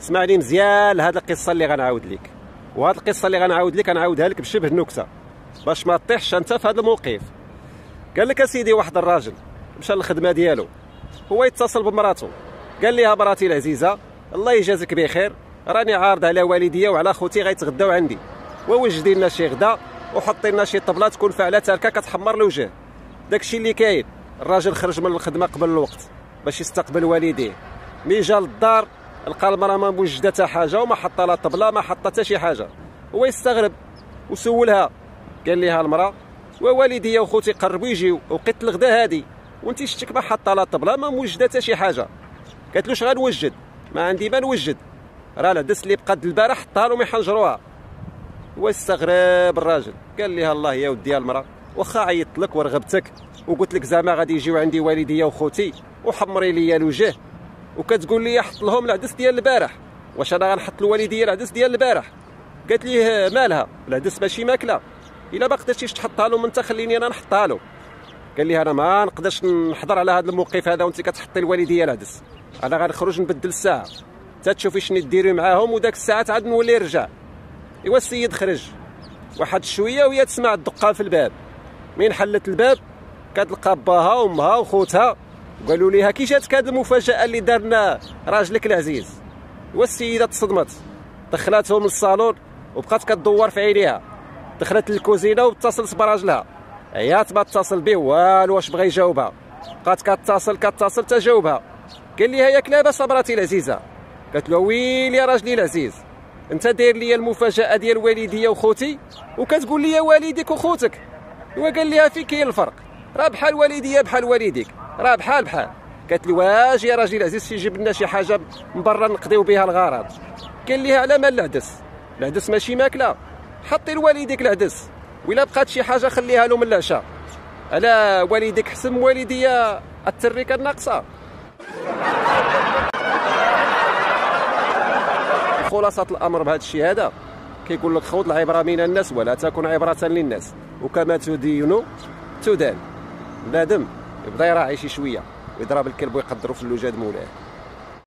اسمعني مزيان لهاد القصه اللي غنعاود لك، وهاد القصه اللي غنعاود لك غنعاودها لك بشبه النكته باش ما تطيحش انت في هذا الموقف. قال لك اسيدي واحد الراجل مشى للخدمه ديالو، هو يتصل بمراته قال لها مراتي العزيزه الله يجازيك بخير، راني عارض على والديا وعلى خوتي غيتغداو عندي، ووجدي لنا شي غدا وحطي لنا شي طبله تكون فاعله تركه كتحمر الوجه. داكشي اللي كاين. الراجل خرج من الخدمه قبل الوقت باش يستقبل والديه، ملي جا للدار لقى المراه ما موجده حتى حاجه وما حاطه لا طبله ما حاطه حتى شي حاجه. هو يستغرب وسولها، قال لها المراه ووالديا وخوتي قربوا يجيو وقيت الغدا هادي وانت شتك ما حاطه لا طبله ما موجده حتى شي حاجه. قالت له اش غنوجد؟ ما عندي ما نوجد، راه العدس اللي بقات البارح حطها لهم يحنجروها. هو استغرب الراجل قال لها الله يا ودي المراه واخا عيطت لك ورغبتك وقلت لك زعما غادي يجيو عندي والديا وخوتي وحمري لي الوجه وكتقول لي حط لهم العدس ديال البارح، واش انا غنحط لوالديا العدس ديال البارح؟ قالت ليه مالها العدس ماشي ماكله، الا ما قدرتيش تحطها لهم انت خليني انا نحطها له. قال لي انا ما نقدرش نحضر على هذا الموقف هذا وانت كتحطي لوالديا العدس، انا غنخرج نبدل الساعه حتى تشوفي شنو ديري معاهم وداك الساعه عاد نولي نرجع. ايوا السيد خرج واحد شويه وهي تسمع الدقه في الباب، من حلت الباب كتلقى باها وامها وخوتها قالوا ليها كي جاتك هذه المفاجاه اللي دارنا راجلك العزيز. والسيده تصدمت، دخلاتهم للصالون وبقات كتدور في عينيها، دخلت للكوزينه واتصلت براجلها، عيات ما اتصل به والو واش بغى يجاوبها، بقات كتصل تجاوبها. قال لها ياك لاباس مراتي العزيزه؟ قالت له ويل يا راجلي العزيز، انت داير لي المفاجاه ديال والديا وخوتي وكتقول لي والديك وخوتك. وقال لها في كاين الفرق، راه بحال والديا بحال والديك، راه بحال. قالت لي واش يا راجلي العزيز تجيب لنا شي حاجه من برا نقضيو بها الغرض؟ قال لها على مال العدس ماشي ماكله، حطي لوالديك العدس وإلا بقات شي حاجه خليها له من العشاء، على والديك حسن والديا التريكه الناقصه. خلاصه الامر بهذا الشيء هذا كيقول لك خذ العبره من الناس ولا تكن عبره للناس، وكما تدين تدان. بنادم يبدا يراعي شي شويه ويضرب الكلب ويقدروا في اللوجاد مولاه.